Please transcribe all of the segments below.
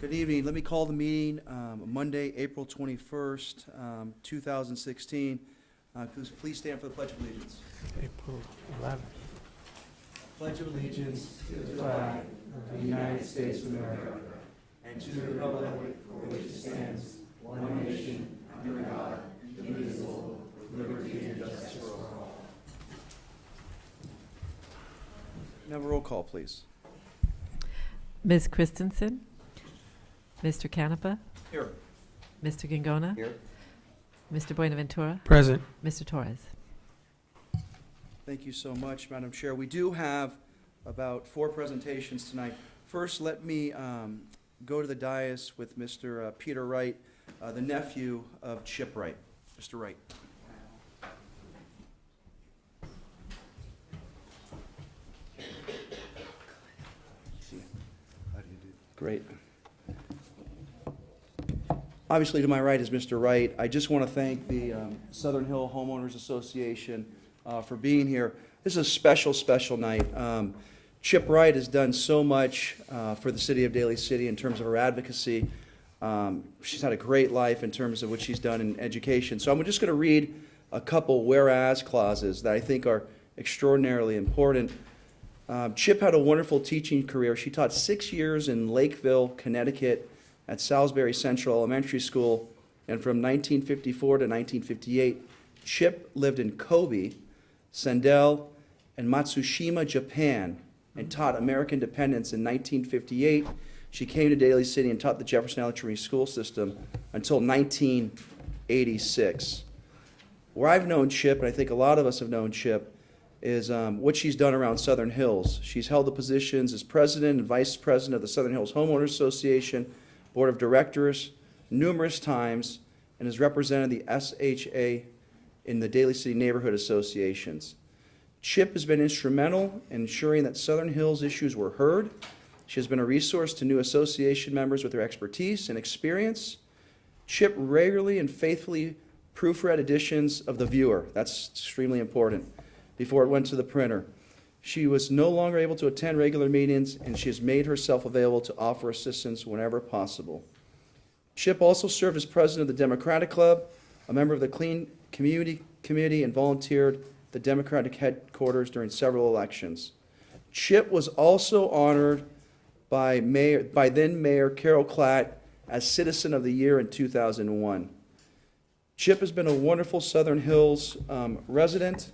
Good evening. Let me call the meeting Monday, April 21st, 2016. Please stand for the Pledge of Allegiance. April 11th. Pledge of Allegiance to the flag of the United States of America and to the republic for which it stands, one nation, under God, indivisible, with liberty and justice for all. Now roll call, please. Ms. Christensen, Mr. Canepa, Here. Mr. Gingona, Here. Mr. Buenaventura, Present. Mr. Torres. Thank you so much, Madam Chair. We do have about 4 presentations tonight. First, let me go to the dais with Mr. Peter Wright, the nephew of Chip Wright. Mr. Wright. Great. Obviously, to my right is Mr. Wright. I just want to thank the Southern Hill Homeowners Association for being here. This is a special, special night. Chip Wright has done so much for the city of Daly City in terms of her advocacy. She's had a great life in terms of what she's done in education. So I'm just going to read a couple whereas clauses that I think are extraordinarily important. Chip had a wonderful teaching career. She taught 6 years in Lakeville, Connecticut at Salisbury Central Elementary School, and from 1954 to 1958, Chip lived in Kobe, Sendai, and Matsushima, Japan, and taught American independence in 1958. She came to Daly City and taught the Jefferson Elementary School system until 1986. Where I've known Chip, and I think a lot of us have known Chip, is what she's done around Southern Hills. She's held the positions as president and vice president of the Southern Hills Homeowners Association, board of directors, numerous times, and has represented the SHA in the Daly City Neighborhood Associations. Chip has been instrumental in ensuring that Southern Hills issues were heard. She has been a resource to new association members with her expertise and experience. Chip regularly and faithfully proofread editions of The Viewer. That's extremely important. Before it went to the printer. She was no longer able to attend regular meetings, and she has made herself available to offer assistance whenever possible. Chip also served as president of the Democratic Club, a member of the Clean Community Committee, and volunteered the Democratic headquarters during several elections. Chip was also honored by then Mayor Carol Klatt as Citizen of the Year in 2001. Chip has been a wonderful Southern Hills resident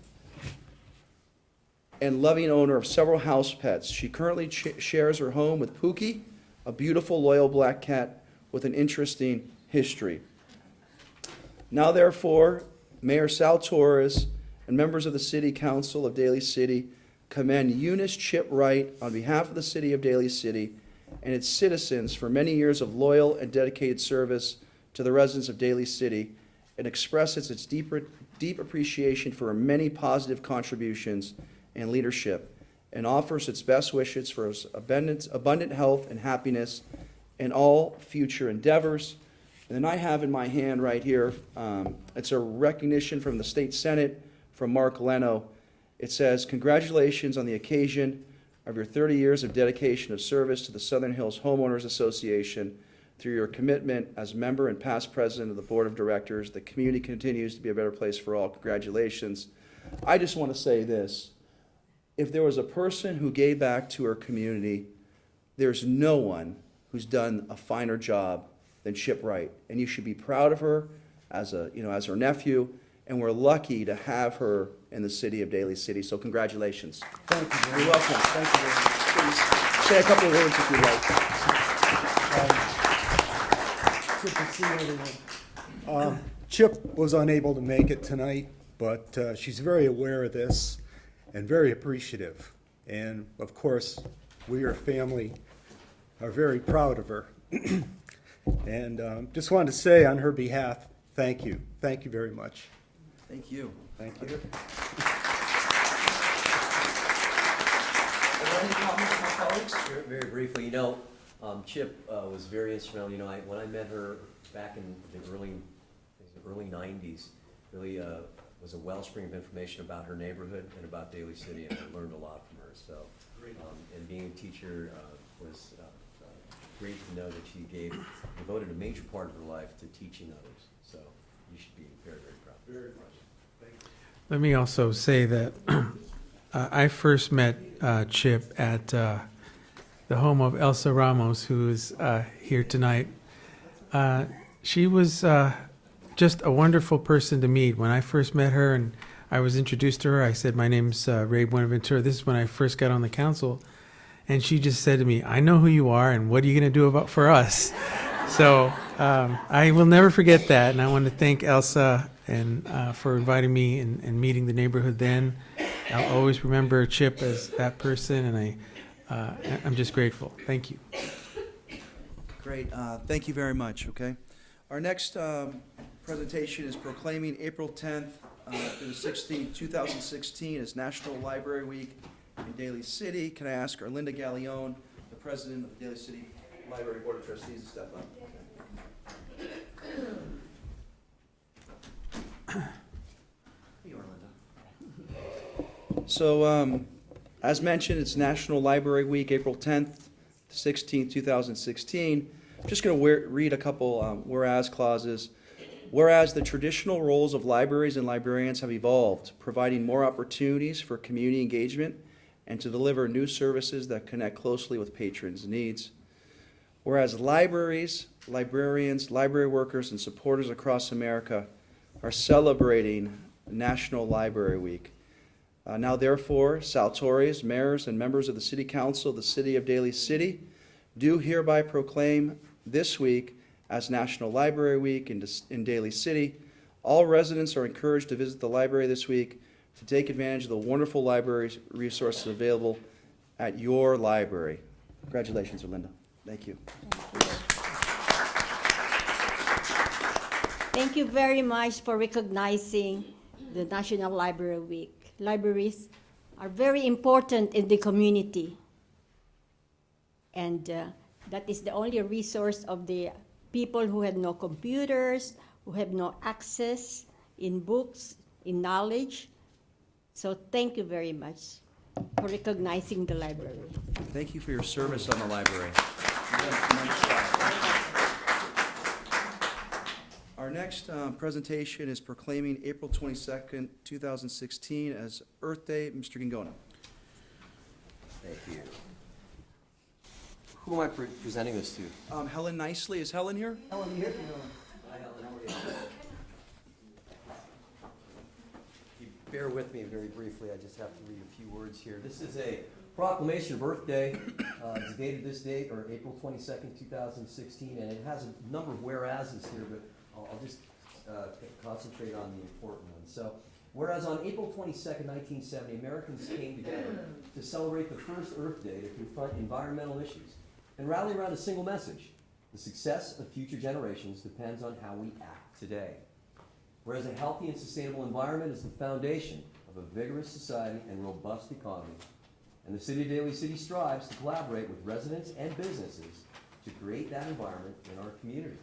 and loving owner of several house pets. She currently shares her home with Pookie, a beautiful, loyal black cat with an interesting history. Now, therefore, Mayor Sal Torres and members of the City Council of Daly City commend Eunice Chip Wright on behalf of the City of Daly City and its citizens for many years of loyal and dedicated service to the residents of Daly City, and expresses its deep appreciation for her many positive contributions and leadership, and offers its best wishes for his abundant health and happiness in all future endeavors. And then I have in my hand right here, it's a recognition from the State Senate from Mark Leno. It says, "Congratulations on the occasion of your 30 years of dedication of service to the Southern Hills Homeowners Association. Through your commitment as member and past president of the board of directors, the community continues to be a better place for all. Congratulations." I just want to say this. If there was a person who gave back to her community, there's no one who's done a finer job than Chip Wright. And you should be proud of her as her nephew, and we're lucky to have her in the city of Daly City. So congratulations. Thank you. You're welcome. Thank you very much. Please say a couple of words if you'd like. Good to see everyone. Chip was unable to make it tonight, but she's very aware of this and very appreciative. And of course, we, her family, are very proud of her. And just wanted to say on her behalf, thank you. Thank you very much. Thank you. Thank you. Are there any comments from my colleagues? Very briefly, Chip was very instrumental. When I met her back in the early 90s, really was a wellspring of information about her neighborhood and about Daly City, and I learned a lot from her. So, and being a teacher was great to know that she devoted a major part of her life to teaching others. So you should be very, very proud. Very much. Thank you. Let me also say that I first met Chip at the home of Elsa Ramos, who is here tonight. She was just a wonderful person to meet. When I first met her and I was introduced to her, I said, "My name's Ray Buenaventura. This is when I first got on the council." And she just said to me, "I know who you are, and what are you going to do for us?" So I will never forget that, and I want to thank Elsa and for inviting me and meeting the neighborhood then. I'll always remember Chip as that person, and I'm just grateful. Thank you. Great. Thank you very much, okay? Our next presentation is proclaiming April 10th through the 16th, 2016 as National Library Week in Daly City. Can I ask our Linda Gallione, the president of the Daly City Library Board of Trustees, to step up? Here you are, Linda. So, as mentioned, it's National Library Week, April 10th, 16th, 2016. I'm just going to read a couple whereas clauses. Whereas the traditional roles of libraries and librarians have evolved, providing more opportunities for community engagement and to deliver new services that connect closely with patrons' needs. Whereas libraries, librarians, library workers, and supporters across America are celebrating National Library Week. Now therefore, Saltorians, mayors, and members of the City Council of the City of Daly City do hereby proclaim this week as National Library Week in Daly City. All residents are encouraged to visit the library this week to take advantage of the wonderful library resources available at your library. Congratulations, Erlinda. Thank you. Thank you very much for recognizing the National Library Week. Libraries are very important in the community, and that is the only resource of the people who have no computers, who have no access in books, in knowledge. So thank you very much for recognizing the library. Thank you for your service on the library. Our next presentation is proclaiming April 22nd, 2016 as Earth Day. Mr. Gingona. Thank you. Who am I presenting this to? Helen Nicely. Is Helen here? Helen, you here? Hi, Helen. How are you? If you bear with me very briefly, I just have to read a few words here. This is a proclamation of Earth Day. It's dated this date, or April 22nd, 2016, and it has a number of whereases here, but I'll just concentrate on the important ones. So, whereas on April 22nd, 1970, Americans came together to celebrate the first Earth Day to confront environmental issues and rally around a single message: the success of future generations depends on how we act today. Whereas a healthy and sustainable environment is the foundation of a vigorous society and robust economy, and the City of Daly City strives to collaborate with residents and businesses to create that environment in our community.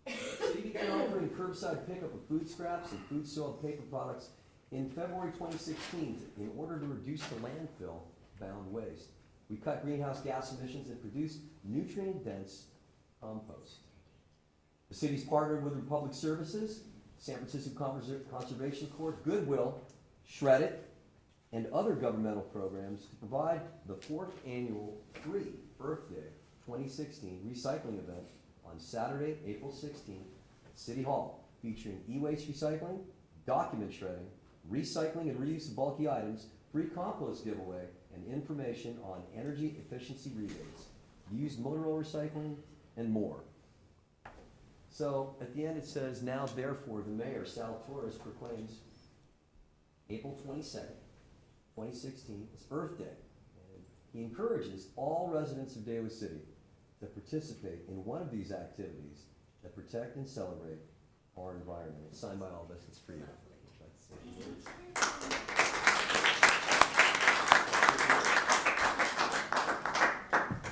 The city began offering curbside pickup of food scraps and food soiled paper products in February 2016 in order to reduce the landfill-bound waste. We cut greenhouse gas emissions and produced nutrient-dense compost. The city's partnered with Republic Services, San Francisco Conservation Corps, Goodwill, Shred It, and other governmental programs to provide the 4th annual free Earth Day 2016 recycling event on Saturday, April 16th at City Hall, featuring e-waste recycling, document shredding, recycling and reuse of bulky items, free compost giveaway, and information on energy efficiency rebates, used motor oil recycling, and more. So at the end it says, now therefore the mayor, Sal Torres, proclaims April 22nd, 2016 as Earth Day. And he encourages all residents of Daly City to participate in one of these activities that protect and celebrate our environment. It's signed by all of us. It's for you.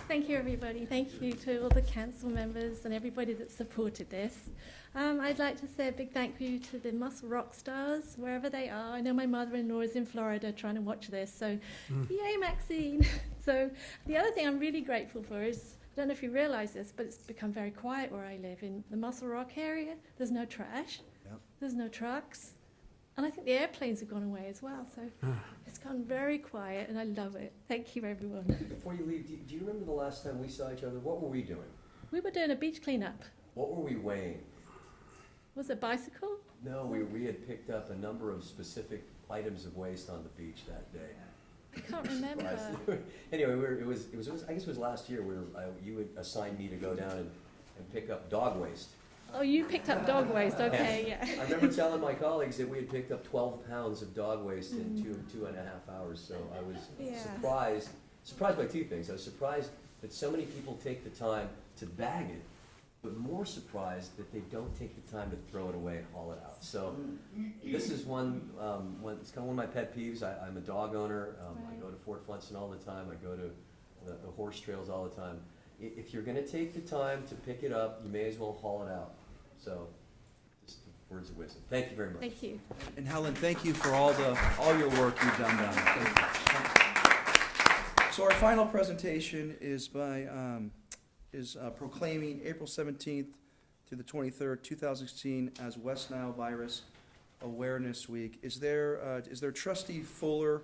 Thank you, everybody. Thank you to all the council members and everybody that supported this. I'd like to say a big thank you to the Muscle Rock Stars, wherever they are. I know my mother-in-law is in Florida trying to watch this, so yay, Maxine. So the other thing I'm really grateful for is I don't know if you realise this, but it's become very quiet where I live. In the Muscle Rock area, there's no trash, Yep. there's no trucks, and I think the airplanes have gone away as well. So it's gone very quiet, and I love it. Thank you, everyone. Before you leave, do you remember the last time we saw each other? What were we doing? We were doing a beach cleanup. What were we weighing? Was it bicycle? No, we had picked up a number of specific items of waste on the beach that day. I can't remember. Anyway, it was I guess it was last year where you had assigned me to go down and pick up dog waste. Oh, you picked up dog waste. Okay, yeah. I remember telling my colleagues that we had picked up 12 pounds of dog waste in two and a half hours. So I was Yeah. surprised by two things. I was surprised that so many people take the time to bag it, but more surprised that they don't take the time to throw it away and haul it out. So this is it's kind of one of my pet peeves. I'm a dog owner. I go to Fort Flunson all the time. I go to the horse trails all the time. If you're going to take the time to pick it up, you may as well haul it out. So just words of wisdom. Thank you very much. Thank you. And Helen, thank you for all your work you've done down there. So our final presentation is proclaiming April 17th through the 23rd, 2016 as West Nile Virus Awareness Week. Is there Trustee Fuller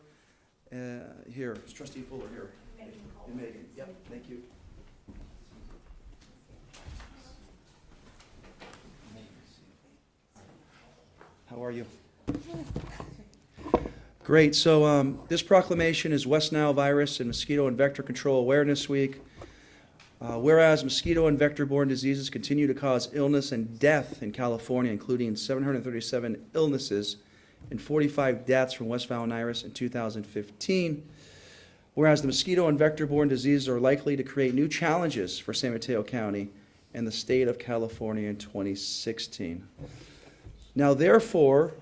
here? Is Trustee Fuller here? Megan. Yep, thank you. How are you? Great. So this proclamation is West Nile Virus and Mosquito and Vector Control Awareness Week. Whereas mosquito and vector-borne diseases continue to cause illness and death in California, including 737 illnesses and 45 deaths from West Nile virus in 2015. Whereas the mosquito and vector-borne diseases are likely to create new challenges for San Mateo County and the state of California in 2016. Now, therefore,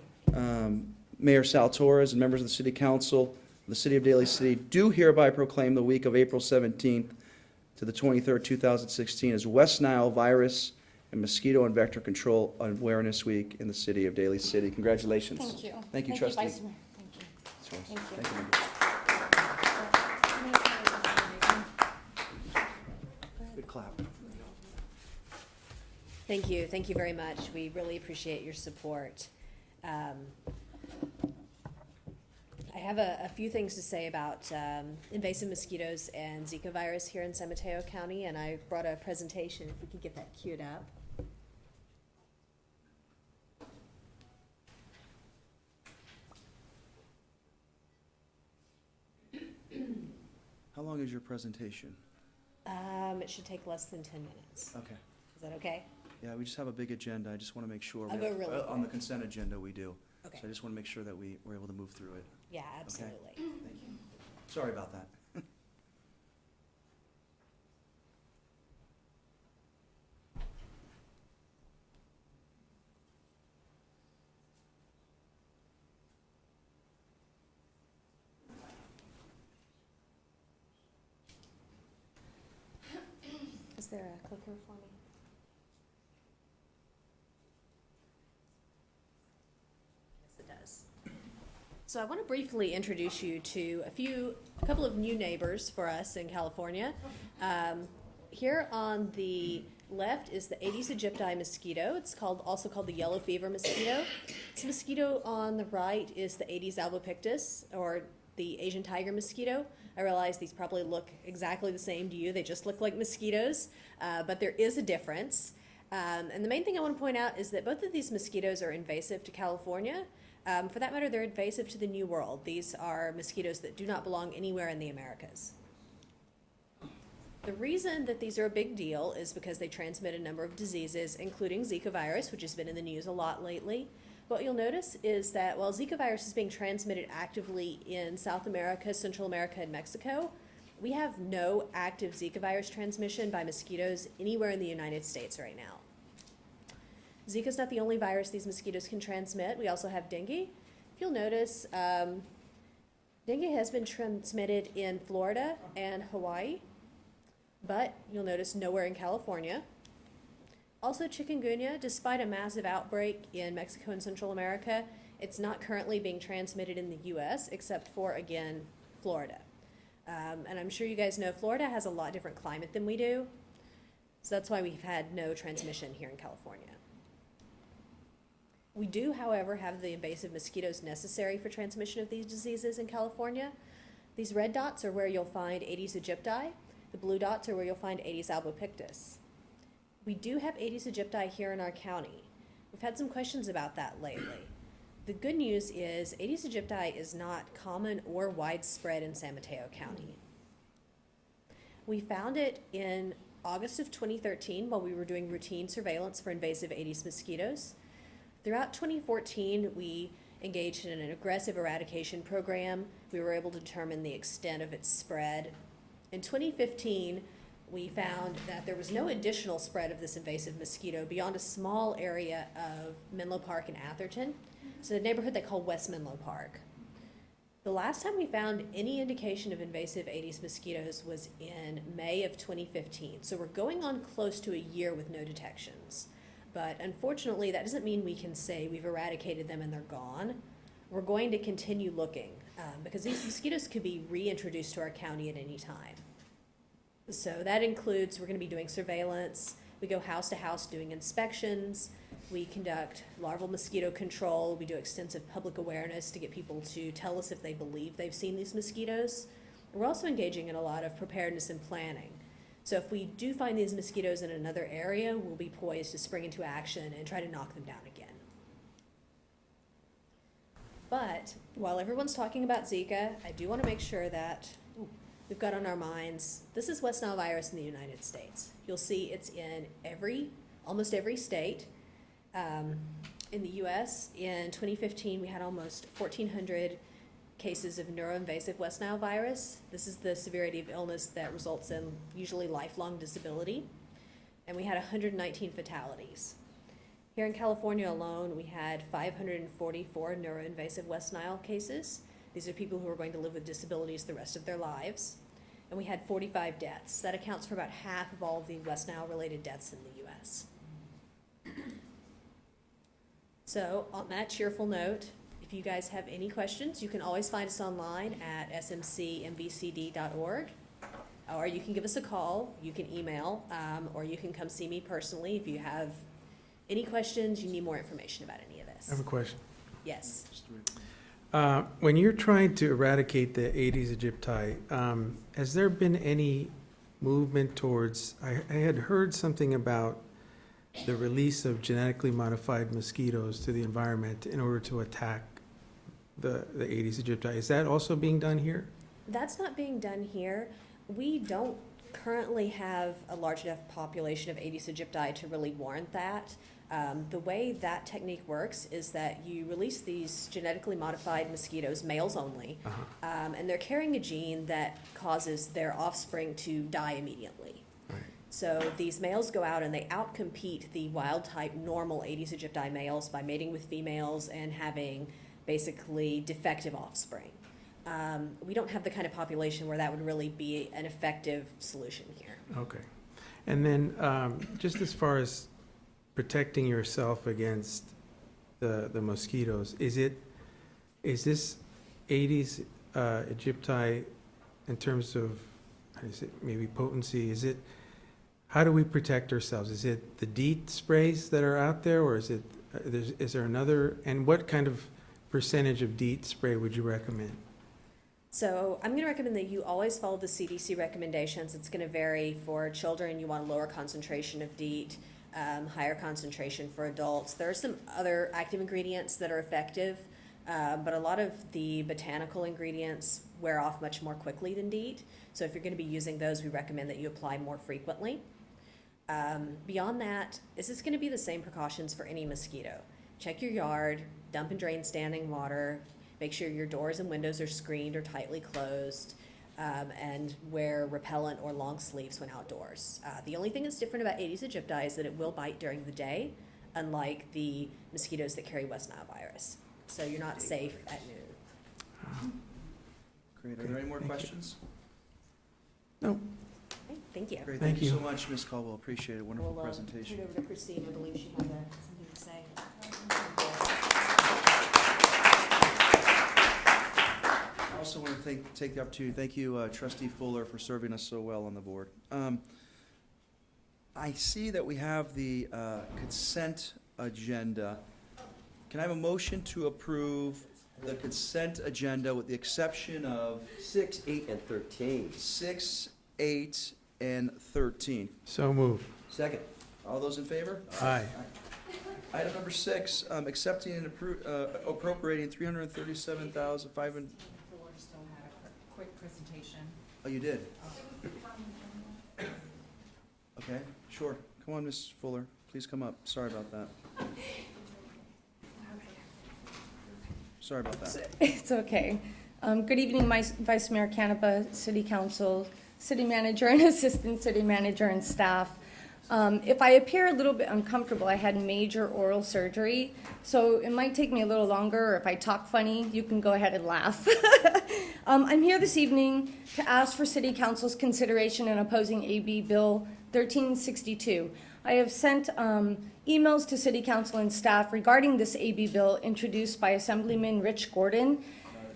Mayor Sal Torres and members of the City Council of the City of Daly City do hereby proclaim the week of April 17th to the 23rd, 2016 as West Nile Virus and Mosquito and Vector Control Awareness Week in the City of Daly City. Congratulations. Thank you. Thank you, Trustee. Vice Mayor. Thank you. Thank Thank you. members. Good clap. Thank you. Thank you very much. We really appreciate your support. I have a few things to say about invasive mosquitoes and Zika virus here in San Mateo County, and I brought a presentation, if we could get that queued up. How long is your presentation? It should take less than 10 minutes. Okay. Is that okay? Yeah, we just have a big agenda. I just want to make sure. I'll go really on the quick. consent agenda, we do. Okay. So I just want to make sure that we're able to move through it. Yeah, absolutely. Thank you. Sorry about that. Is there a clicker for me? Yes, it does. So I want to briefly introduce you to a couple of new neighbors for us in California. Here on the left is the Aedes aegypti mosquito. It's also called the yellow fever mosquito. This mosquito on the right is the Aedes albopictus, or the Asian tiger mosquito. I realize these probably look exactly the same to you. They just look like mosquitoes, but there is a difference. And the main thing I want to point out is that both of these mosquitoes are invasive to California. For that matter, they're invasive to the New World. These are mosquitoes that do not belong anywhere in the Americas. The reason that these are a big deal is because they transmit a number of diseases, including Zika virus, which has been in the news a lot lately. What you'll notice is that while Zika virus is being transmitted actively in South America, Central America, and Mexico, we have no active Zika virus transmission by mosquitoes anywhere in the United States right now. Zika is not the only virus these mosquitoes can transmit. We also have dengue. If you'll notice, dengue has been transmitted in Florida and Hawaii, but you'll notice nowhere in California. Also, chikungunya, despite a massive outbreak in Mexico and Central America, it's not currently being transmitted in the U.S., except for, again, Florida. And I'm sure you guys know Florida has a lot different climate than we do. So that's why we've had no transmission here in California. We do, however, have the invasive mosquitoes necessary for transmission of these diseases in California. These red dots are where you'll find Aedes aegypti. The blue dots are where you'll find Aedes albopictus. We do have Aedes aegypti here in our county. We've had some questions about that lately. The good news is Aedes aegypti is not common or widespread in San Mateo County. We found it in August of 2013 while we were doing routine surveillance for invasive Aedes mosquitoes. Throughout 2014, we engaged in an aggressive eradication program. We were able to determine the extent of its spread. In 2015, we found that there was no additional spread of this invasive mosquito beyond a small area of Menlo Park and Atherton. It's a neighborhood they call West Menlo Park. The last time we found any indication of invasive Aedes mosquitoes was in May of 2015. So we're going on close to a year with no detections. But unfortunately, that doesn't mean we can say we've eradicated them and they're gone. We're going to continue looking because these mosquitoes could be reintroduced to our county at any time. So that includes, we're going to be doing surveillance. We go house to house doing inspections. We conduct larval mosquito control. We do extensive public awareness to get people to tell us if they believe they've seen these mosquitoes. We're also engaging in a lot of preparedness and planning. So if we do find these mosquitoes in another area, we'll be poised to spring into action and try to knock them down again. But while everyone's talking about Zika, I do want to make sure that we've got on our minds, this is West Nile virus in the United States. You'll see it's in almost every state. In the U.S., in 2015, we had almost 1,400 cases of neuroinvasive West Nile virus. This is the severity of illness that results in usually lifelong disability. And we had 119 fatalities. Here in California alone, we had 544 neuroinvasive West Nile cases. These are people who are going to live with disabilities the rest of their lives. And we had 45 deaths. That accounts for about half of all of the West Nile-related deaths in the U.S. So on that cheerful note, if you guys have any questions, you can always find us online at smcmvcd.org, or you can give us a call, you can email, or you can come see me personally if you have any questions, you need more information about any of this. I have a question. Yes. When you're trying to eradicate the Aedes aegypti, has there been any movement towards, I had heard something about the release of genetically modified mosquitoes to the environment in order to attack the Aedes aegypti. Is that also being done here? That's not being done here. We don't currently have a large enough population of Aedes aegypti to really warrant that. The way that technique works is that you release these genetically modified mosquitoes, males only, and they're carrying a gene that causes their offspring to die immediately. Right. So these males go out and they outcompete the wild-type normal Aedes aegypti males by mating with females and having basically defective offspring. We don't have the kind of population where that would really be an effective solution here. Okay. And then just as far as protecting yourself against the mosquitoes, is this Aedes aegypti in terms of, how is it, maybe potency, how do we protect ourselves? Is it the DEET sprays that are out there, or is there another, and what kind of percentage of DEET spray would you recommend? So I'm going to recommend that you always follow the CDC recommendations. It's going to vary for children. You want a lower concentration of DEET, higher concentration for adults. There are some other active ingredients that are effective, but a lot of the botanical ingredients wear off much more quickly than DEET. So if you're going to be using those, we recommend that you apply more frequently. Beyond that, this is going to be the same precautions for any mosquito. Check your yard, dump and drain standing water, make sure your doors and windows are screened or tightly closed, and wear repellent or long sleeves when outdoors. The only thing that's different about Aedes aegypti is that it will bite during the day, unlike the mosquitoes that carry West Nile virus. So you're not safe at noon. Great. Are there any more questions? No. Okay, thank you. Great. Thank Thank you you. so much, Ms. Caldwell. Appreciate it. Wonderful We'll presentation. turn it over to Christine. I believe she had something to say. Also also want to take the opportunity, thank you, Trustee Fuller, for serving us so well on the board. I see that we have the consent agenda. Can I have a motion to approve the consent agenda with the exception of 6, 8, and 13. 6, 8, and 13? So moved. Second. All those in favor? Aye. Item number 6, accepting and appropriating $337,500. Fuller still had a quick presentation. Oh, you did? Okay, sure. Come on, Ms. Fuller, please come up. Sorry about that. Sorry about that. It's okay. Good evening, Vice Mayor Canepa, City Council, City Manager and Assistant City Manager and staff. If I appear a little bit uncomfortable, I had major oral surgery, so it might take me a little longer, or if I talk funny, you can go ahead and laugh. I'm here this evening to ask for City Council's consideration in opposing AB Bill 1362. I have sent emails to City Council and staff regarding this AB bill introduced by Assemblyman Rich Gordon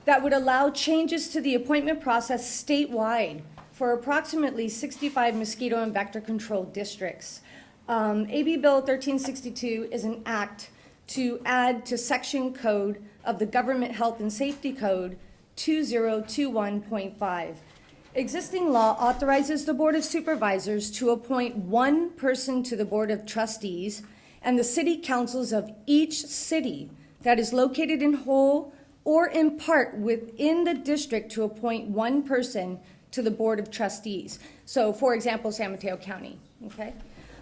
that would allow changes to the appointment process statewide for approximately 65 mosquito and vector control districts. AB Bill 1362 is an act to add to Section Code of the Government Health and Safety Code 2021.5. Existing law authorizes the Board of Supervisors to appoint one person to the Board of Trustees and the city councils of each city that is located in whole or in part within the district to appoint one person to the Board of Trustees. So, for example, San Mateo County, okay?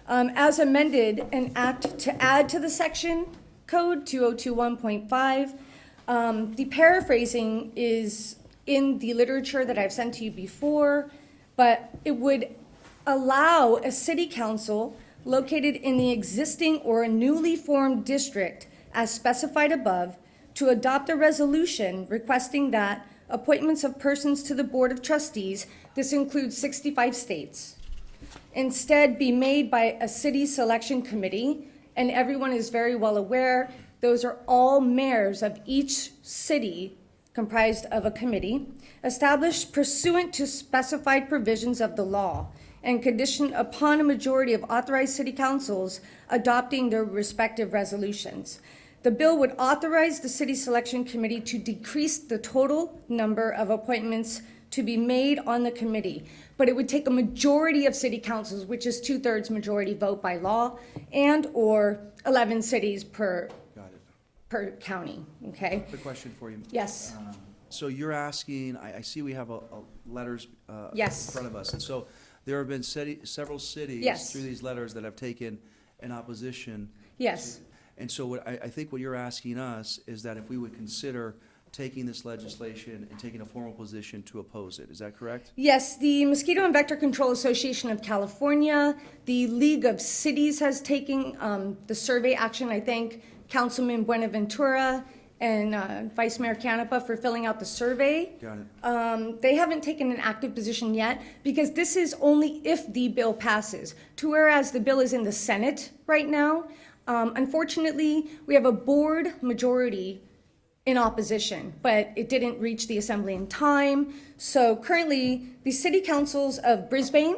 As amended, an act to add to the section code 2021.5. The paraphrasing is in the literature that I've sent to you before, but it would allow a city council located in the existing or a newly formed district as specified above to adopt a resolution requesting that appointments of persons to the Board of Trustees, this includes 65 states, instead be made by a city selection committee, and everyone is very well aware, those are all mayors of each city comprised of a committee, established pursuant to specified provisions of the law, and conditioned upon a majority of authorized city councils adopting their respective resolutions. The bill would authorize the city selection committee to decrease the total number of appointments to be made on the committee, but it would take a majority of city councils, which is 2/3 majority vote by law, and or 11 cities per county, okay? Quick question for you. Yes. So you're asking, I see we have letters Yes. in front of us, and so there have been several cities Yes. through these letters that have taken an opposition. Yes. And so what I think what you're asking us is that if we would consider taking this legislation and taking a formal position to oppose it. Is that correct? Yes, the Mosquito and Vector Control Association of California, the League of Cities has taken the survey action. I thank Councilman Buenaventura and Vice Mayor Canepa for filling out the survey. Got it. They haven't taken an active position yet because this is only if the bill passes, to whereas the bill is in the Senate right now. Unfortunately, we have a board majority in opposition, but it didn't reach the assembly in time. So currently, the city councils of Brisbane,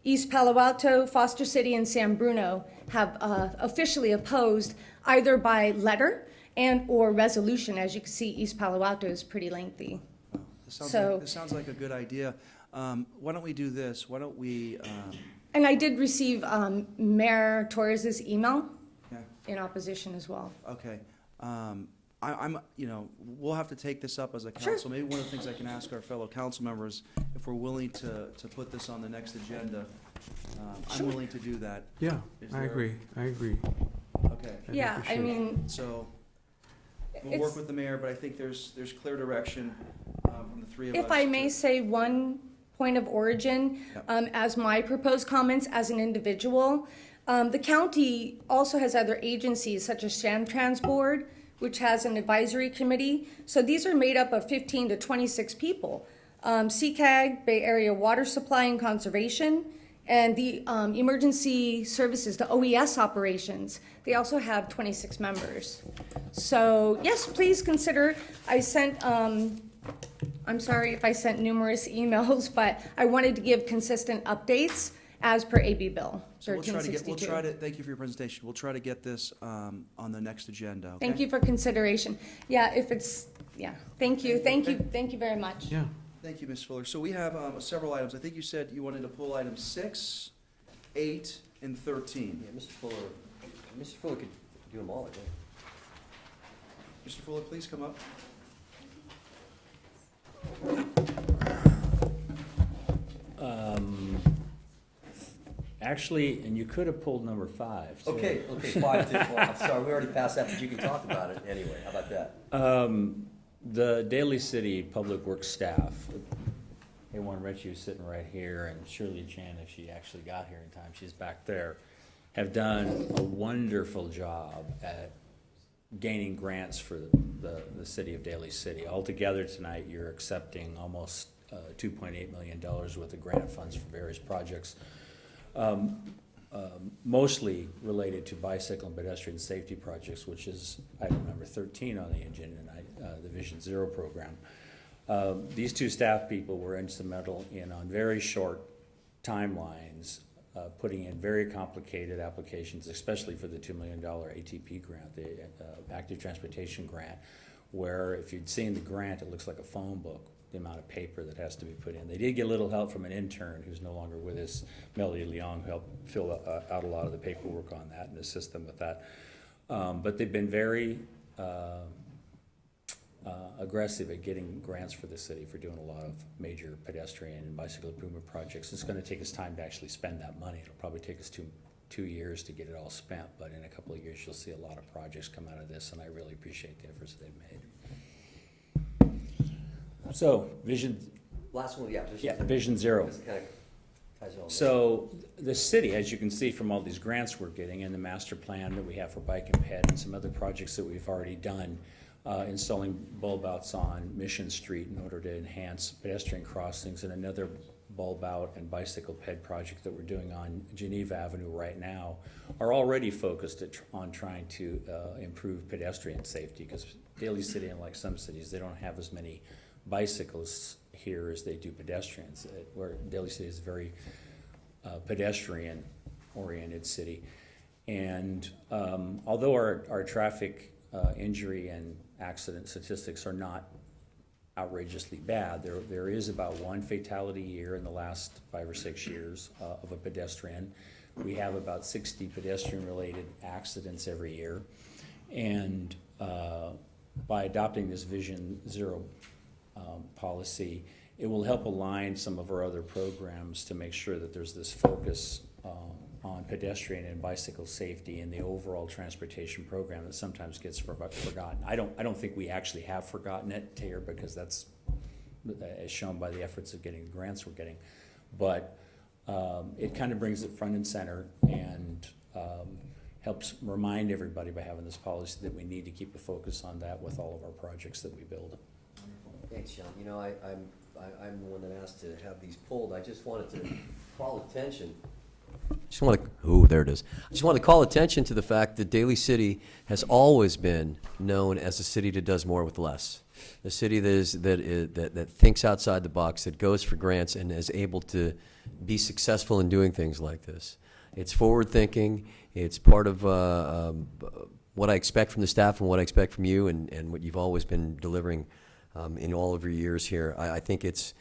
East Palo Alto, Foster City, and San Bruno have officially opposed either by letter and or resolution. As you can see, East Palo Alto is pretty lengthy. This sounds, So- this sounds like a good idea. Why don't we do this? Why don't we, And I did receive Mayor Torres's email yeah, in opposition as well. okay. I'm, we'll have to take this up as a council. Maybe one of the things I can ask our fellow council members, if we're willing to put this on the next agenda, I'm willing to do that. Yeah, Is I there- agree. Okay, think Yeah, we I should. mean, so we'll It's- work with the mayor, but I think there's clear direction from the three of us. if I may to- say one point of origin, Yep. as my proposed comments as an individual, the county also has other agencies such as Trans Board, which has an advisory committee. So these are made up of 15 to 26 people. CCAG, Bay Area Water Supply and Conservation, and the emergency services, the OES operations, they also have 26 members. So yes, please consider. I sent, I'm I'm sorry if I sent numerous emails, but I wanted to give consistent updates as per AB Bill So we'll try to get, 1362. thank you for your presentation. We'll try to get this on the next agenda, okay? Thank you for consideration. Yeah, if it's, yeah, thank you very much. Yeah. Thank you, Ms. Fuller. So we have several items. I think you said you wanted to pull items 6, 8, and 13. Yeah, Mr. Fuller could do them all, I think. Mr. Fuller, please come up. Actually, and you could have pulled number 5. too. Okay, 5 to 12. I'm sorry, we already passed that, but you can talk about it anyway. How about that? The Daly City Public Works staff, A1 Ritchie, who's sitting right here, and Shirley Chan, if she actually got here in time, she's back there, have done a wonderful job at gaining grants for the city of Daly City. Altogether tonight, you're accepting almost $2.8 million worth of grant funds for various projects, mostly related to bicycle and pedestrian safety projects, which is item number 13 on the agenda tonight, the Vision Zero program. These two staff people were instrumental in, on very short timelines, putting in very complicated applications, especially for the $2 million ATP grant, the Active Transportation Grant, where if you'd seen the grant, it looks like a phone book, the amount of paper that has to be put in. They did get a little help from an intern who's no longer with us, Melody Leong, who helped fill out a lot of the paperwork on that and assist them with that. But they've been very aggressive at getting grants for the city for doing a lot of major pedestrian and bicycle improvement projects. It's going to take us time to actually spend that money. It'll probably take us two years to get it all spent, but in a couple of years you'll see a lot of projects come out of this, and I really appreciate the efforts they've made. So, Last one, yeah. Vision Zero. This kind of ties it all So the city, as you can see from all these grants we're getting and the master plan that we have for Bike and Ped and some other projects that we've already done, installing bulb outs on Mission Street in order to enhance pedestrian crossings, and another bulb out and bicycle ped project that we're doing on Geneva Avenue right now, are already focused on trying to improve pedestrian safety, because Daly City, unlike some cities, they don't have as many bicyclists here as they do pedestrians, where Daly City is a very pedestrian-oriented city. And although our traffic injury and accident statistics are not outrageously bad, there is about one fatality a year in the last 5 or 6 years of a pedestrian. We have about 60 pedestrian-related accidents every year. And by adopting this Vision Zero policy, it will help align some of our other programs to make sure that there's this focus on pedestrian and bicycle safety in the overall transportation program that sometimes gets forgotten. I don't think we actually have forgotten it here, because that's as shown by the efforts of getting the grants we're getting. But it kind of brings it front and center, and helps remind everybody by having this policy that we need to keep a focus on that with all of our projects that we build. Thanks, Sean. You know, I'm the one that asked to have these pulled. I just wanted to call attention. There it is. I just want to call attention to the fact that Daly City has always been known as a city that does more with less. A city that thinks outside the box, that goes for grants, and is able to be successful in doing things like this. It's forward thinking. It's part of what I expect from the staff and what I expect from you, and what you've always been delivering in all of your years here. I think it's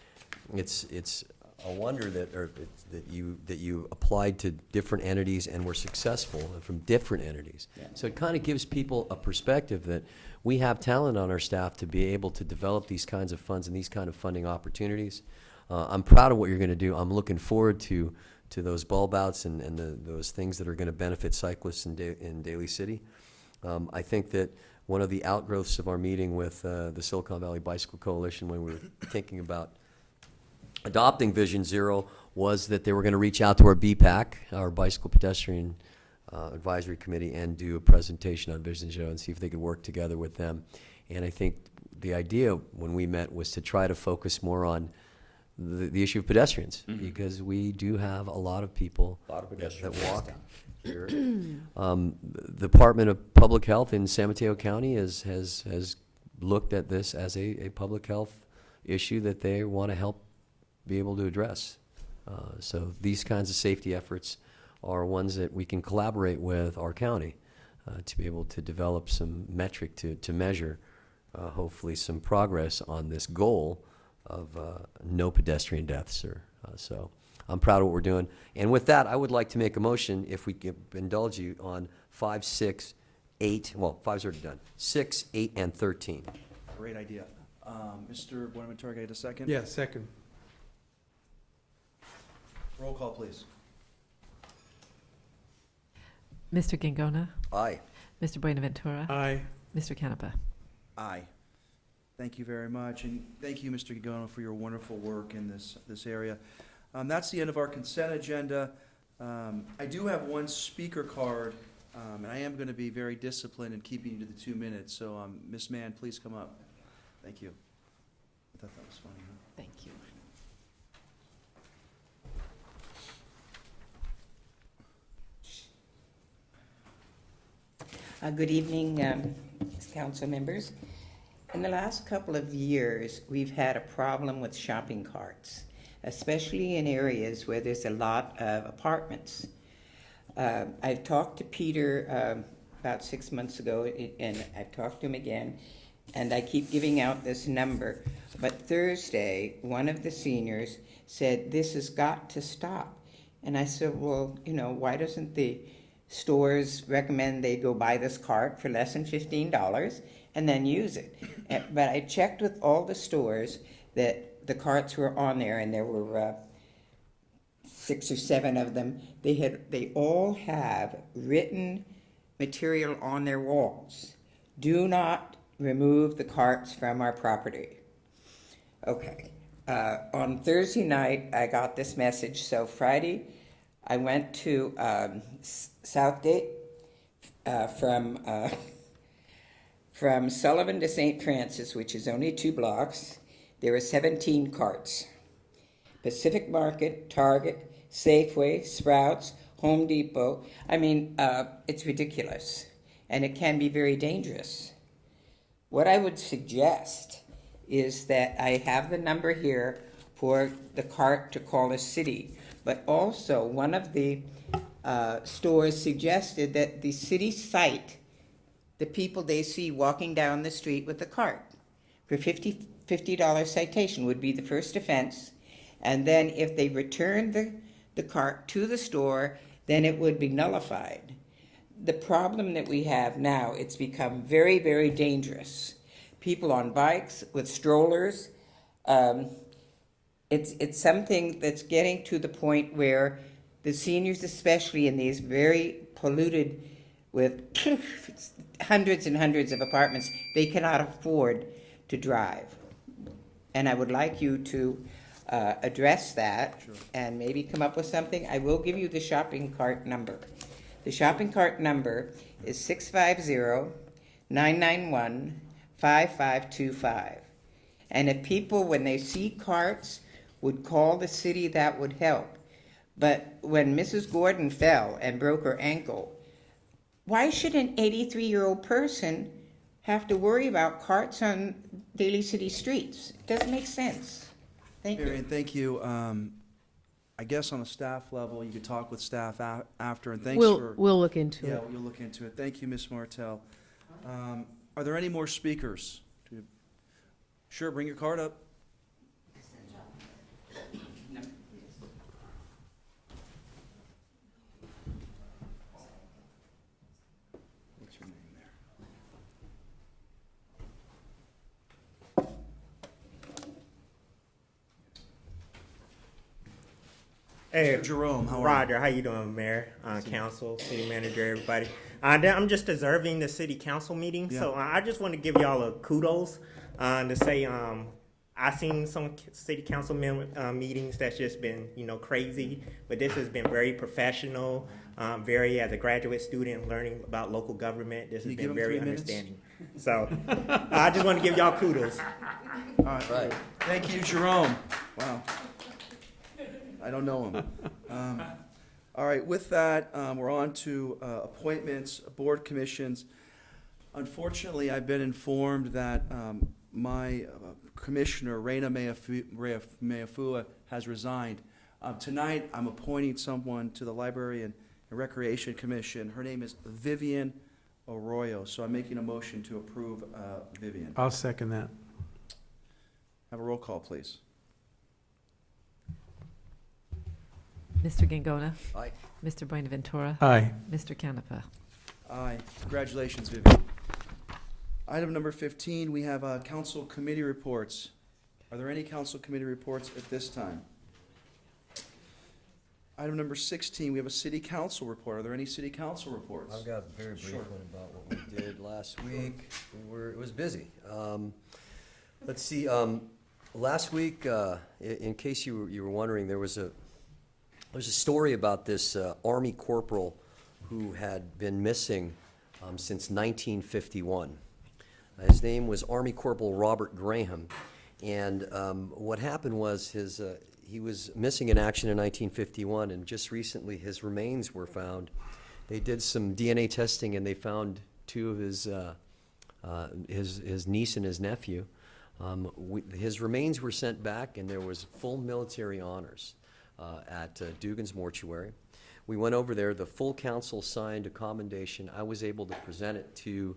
a wonder that you applied to different entities and were successful from different entities. Yeah. So it kind of gives people a perspective that we have talent on our staff to be able to develop these kinds of funds and these kind of funding opportunities. I'm proud of what you're going to do. I'm looking forward to those bulb outs and those things that are going to benefit cyclists in Daly City. I think that one of the outgrowths of our meeting with the Silicon Valley Bicycle Coalition, when we were thinking about adopting Vision Zero, was that they were going to reach out to our BPAC, our Bicycle Pedestrian Advisory Committee, and do a presentation on Vision Zero and see if they could work together with them. And I think the idea when we met was to try to focus more on the issue of pedestrians, because we do have a lot of people that walk here. The Department of Public Health in San Mateo County has looked at this as a public health issue that they want to help be able to address. So these kinds of safety efforts are ones that we can collaborate with our county to be able to develop some metric to measure hopefully some progress on this goal of no pedestrian deaths. So I'm proud of what we're doing. And with that, I would like to make a motion, if we can indulge you, on 5, 6, 8, well, 5's already done, 6, 8, and 13. Great idea. Mr. Buenaventura, can I get a second? Yeah, second. Roll call, please. Mr. Gingona? Aye. Mr. Buenaventura? Aye. Mr. Canepa? Aye. Thank you very much, and thank you, Mr. Gagano, for your wonderful work in this area. That's the end of our consent agenda. I do have one speaker card, and I am going to be very disciplined in keeping you to the 2 minutes, so Ms. Mann, please come up. Thank you. I thought that was funny, huh? Thank you. Good evening, council members. In the last couple of years, we've had a problem with shopping carts, especially in areas where there's a lot of apartments. I've talked to Peter about 6 months ago, and I've talked to him again, and I keep giving out this number. But Thursday, one of the seniors said, "This has got to stop." And I said, well, why doesn't the stores recommend they go buy this cart for less than $15 and then use it? But I checked with all the stores that the carts were on there, and there were 6 or 7 of them. They all have written material on their walls. Do not remove the carts from our property. Okay. On Thursday night, I got this message. So Friday, I went to Southgate from Sullivan to St. Francis, which is only 2 blocks. There were 17 carts. Pacific Market, Target, Safeway, Sprouts, Home Depot. I mean, it's ridiculous, and it can be very dangerous. What I would suggest is that I have the number here for the cart to call a city, but also one of the stores suggested that the city cite the people they see walking down the street with the cart for $50 citation would be the first offense, and then if they return the cart to the store, then it would be nullified. The problem that we have now, it's become very, very dangerous. People on bikes with strollers, it's something that's getting to the point where the seniors, especially in these very polluted with hundreds and hundreds of apartments, they cannot afford to drive. And I would like you to address that. Sure. And maybe come up with something. I will give you the shopping cart number. The shopping cart number is 650-991-5525. And if people, when they see carts, would call the city, that would help. But when Mrs. Gordon fell and broke her ankle, why should an 83-year-old person have to worry about carts on Daly City streets? It doesn't make sense. Thank you. Marion, thank you. I guess on a staff level, you could talk with staff after, and thanks for... We'll look into Yeah, it. you'll look into it. Thank you, Ms. Martell. Are there any more speakers? Sure, bring your card up. What's your name there? Hey, Mr. Jerome, how are you? Roger, how you doing, Mayor, Council, City Manager, everybody? I'm just observing the City Council meeting, so I just want to give y'all a kudos to say I've seen some City Council meetings that's just been, crazy, but this has been very professional, very, as a graduate student learning about local government, this has been very understanding. So I just want to give y'all kudos. All right. Thank you, Jerome. Wow. I don't know him. All right, with that, we're on to appointments, board commissions. Unfortunately, I've been informed that my Commissioner Reina Meafua has resigned. Tonight, I'm appointing someone to the Library and Recreation Commission. Her name is Vivian Arroyo, so I'm making a motion to approve Vivian. I'll second that. Have a roll call, please. Mr. Gangona? Aye. Mr. Buenaventura? Aye. Mr. Canepa? Aye. Congratulations, Vivian. Item number 15, we have council committee reports. Are there any council committee reports at this time? Item number 16, we have a city council report. Are there any city council reports? I've got a very brief Sure. one about what we did last week. It was busy. Let's see, last week, in case you were wondering, there's a story about this Army corporal who had been missing since 1951. His name was Army Corporal Robert Graham, and what happened was he was missing in action in 1951, and just recently his remains were found. They did some DNA testing, and they found two of his niece and his nephew. His remains were sent back, and there was full military honors at Dugan's Mortuary. We went over there. The full council signed a commendation. I was able to present it to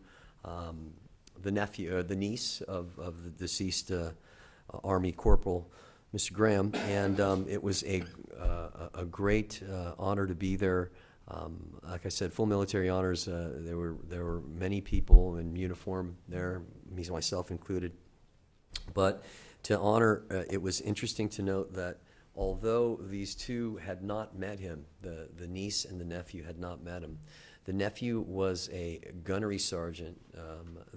the niece of the deceased Army Corporal, Mr. Graham, and it was a great honor to be there. Like I said, full military honors. There were many people in uniform there, myself included. But to honor, it was interesting to note that although these two had not met him, the niece and the nephew had not met him, the nephew was a gunnery sergeant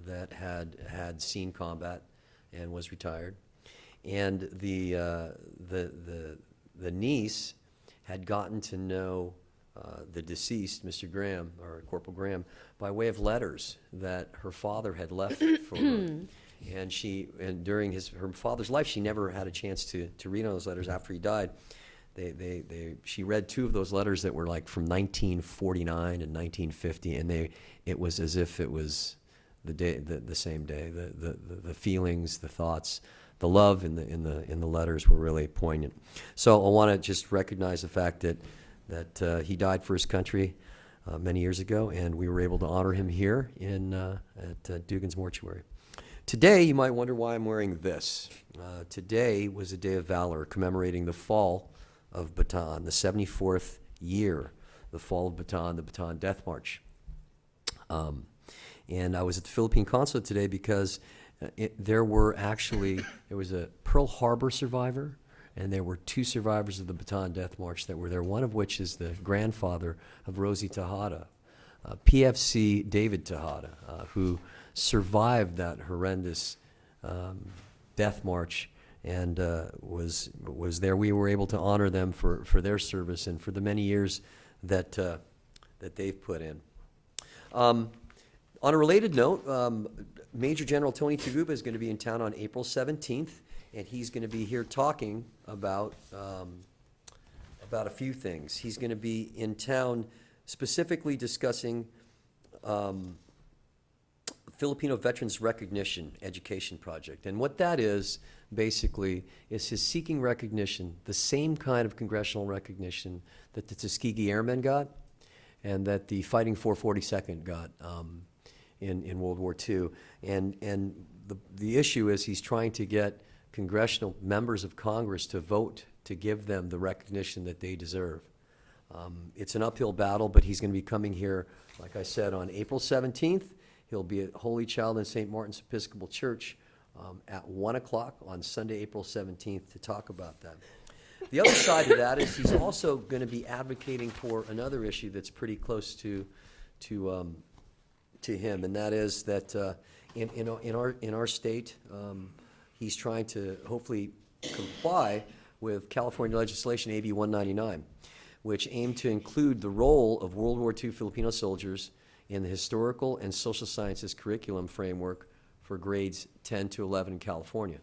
that had seen combat and was retired, and the niece had gotten to know the deceased, Mr. Graham, or Corporal Graham, by way of letters that her father had left for her. And during her father's life, she never had a chance to read those letters after he died. She read two of those letters that were like from 1949 and 1950, and it was as if it was the same day. The feelings, the thoughts, the love in the letters were really poignant. So I want to just recognize the fact that he died for his country many years ago, and we were able to honor him here at Dugan's Mortuary. Today, you might wonder why I'm wearing this. Today was a day of valor commemorating the fall of Bataan, the 74th year, the fall of Bataan, the Bataan Death March. And I was at the Philippine Consulate today because there was a Pearl Harbor survivor, and there were two survivors of the Bataan Death March that were there, one of which is the grandfather of Rosie Tejada, PFC David Tejada, who survived that horrendous death march and was there. We were able to honor them for their service and for the many years that they've put in. On a related note, Major General Tony Taguba is going to be in town on April 17th, and he's going to be here talking about a few things. He's going to be in town specifically discussing Filipino Veterans Recognition Education Project. And what that is, basically, is his seeking recognition, the same kind of congressional recognition that the Tuskegee Airmen got and that the Fighting 442nd got in World War II. And the issue is he's trying to get congressional members of Congress to vote to give them the recognition that they deserve. It's an uphill battle, but he's going to be coming here, like I said, on April 17th. He'll be at Holy Child in St. Martin's Episcopal Church at 1 o'clock on Sunday, April 17th, to talk about that. The other side of that is he's also going to be advocating for another issue that's pretty close to him, and that is that in our state, he's trying to hopefully comply with California legislation AB 199, which aimed to include the role of World War II Filipino soldiers in the historical and social sciences curriculum framework for grades 10 to 11 in California.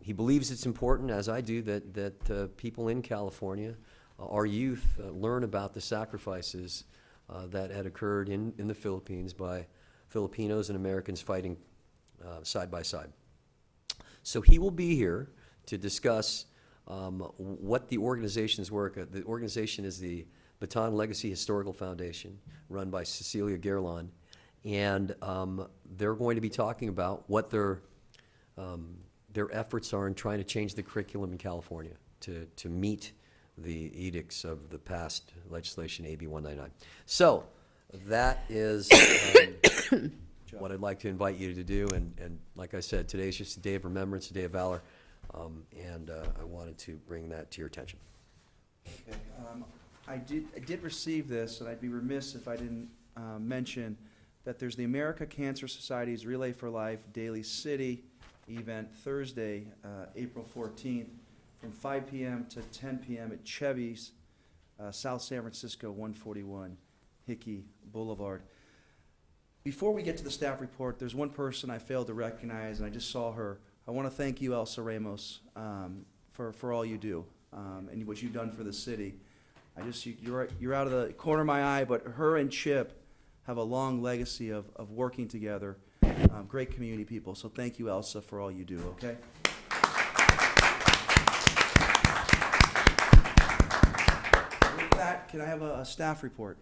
He believes it's important, as I do, that people in California, our youth, learn about the sacrifices that had occurred in the Philippines by Filipinos and Americans fighting side by side. So he will be here to discuss what the organization's work. The organization is the Baton Legacy Historical Foundation, run by Cecilia Gerlon, and they're going to be talking about what their efforts are in trying to change the curriculum in California to meet the edicts of the past legislation, AB 199. So that is what I'd like to invite you to do. And like I said, today is just a day of remembrance, a day of valor, and I wanted to bring that to your attention. Okay, I did receive this, and I'd be remiss if I didn't mention that there's the America Cancer Society's Relay for Life Daly City event Thursday, April 14th, from 5 p.m. to 10 p.m. at Chevy's, South San Francisco, 141 Hickey Boulevard. Before we get to the staff report, there's one person I failed to recognize, and I just saw her. I want to thank you, Elsa Ramos, for all you do and what you've done for the city. You're out of the corner of my eye, but her and Chip have a long legacy of working together. Great community people, so thank you, Elsa, for all you do, okay? With that, can I have a staff report?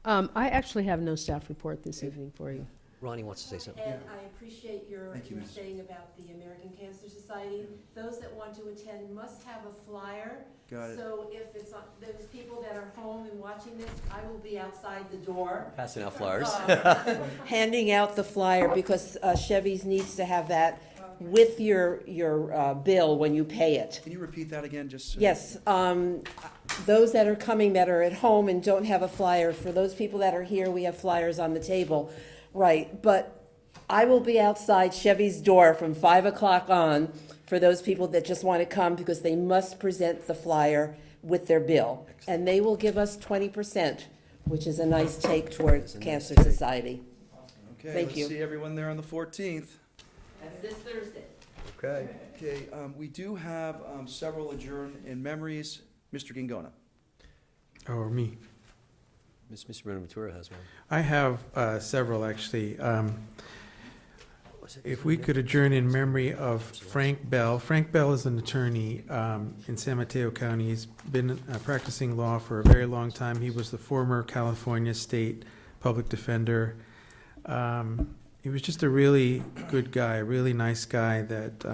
I actually have no staff report this evening for you. Ronnie wants to say something. And I appreciate your Thank you, Miss. saying about the American Cancer Society. Those that want to attend must have a flyer. Got it. So if it's on, those people that are home and watching this, I will be outside the door. Passing out flyers. Handing out the flyer because Chevy's needs to have that with your bill when you pay it. Can you repeat that again, just so? Yes, those that are coming that are at home and don't have a flyer, for those people that are here, we have flyers on the table. Right, but I will be outside Chevy's door from 5 o'clock on for those people that just want to come because they must present the flyer with their bill. And they will give us 20%, which is a nice take towards Cancer Society. Okay, Thank you. let's see everyone there on the 14th. That's this Thursday. Okay. Okay, we do have several adjourned in memories. Mr. Gingona. Or me. Mr. Bonaventura has one. I have several, actually. If we could adjourn in memory of Frank Bell. Frank Bell is an attorney in San Mateo County. He's been practicing law for a very long time. He was the former California State Public Defender. He was just a really good guy, a really nice guy that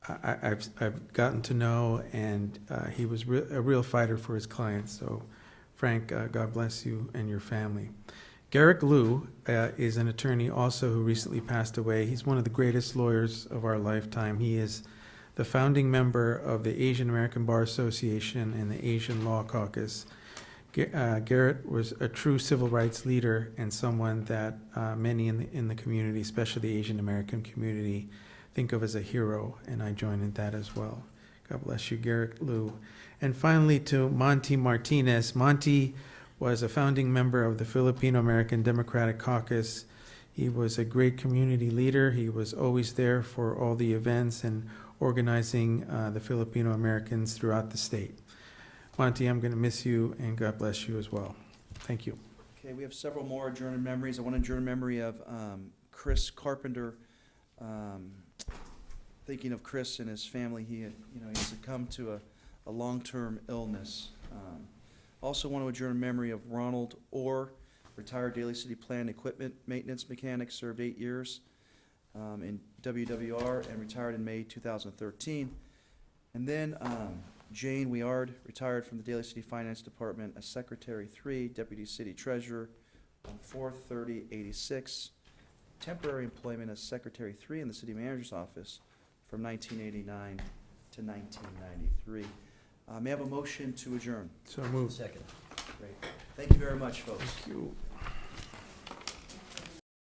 I've gotten to know, and he was a real fighter for his clients. So, Frank, God bless you and your family. Garrick Liu is an attorney also who recently passed away. He's one of the greatest lawyers of our lifetime. He is the founding member of the Asian American Bar Association and the Asian Law Caucus. Garrett was a true civil rights leader and someone that many in the community, especially the Asian American community, think of as a hero, and I join in that as well. God bless you, Garrick Liu. And finally, to Monty Martinez. Monty was a founding member of the Filipino American Democratic Caucus. He was a great community leader. He was always there for all the events and organizing the Filipino Americans throughout the state. Monty, I'm going to miss you, and God bless you as well. Thank you. Okay, we have several more adjourned in memories. I want to adjourn in memory of Chris Carpenter. Thinking of Chris and his family, he succumbed to a long-term illness. Also want to adjourn in memory of Ronald Orr, retired Daly City Plant Equipment Maintenance Mechanic, served 8 years in WWR and retired in May 2013. And then Jane Weard, retired from the Daly City Finance Department as Secretary 3, Deputy City Treasurer on 4/30/86. Temporary employment as Secretary 3 in the City Manager's Office from 1989 to 1993. May I have a motion to adjourn? So moved. Second. Great. Thank you very much, folks. Thank you.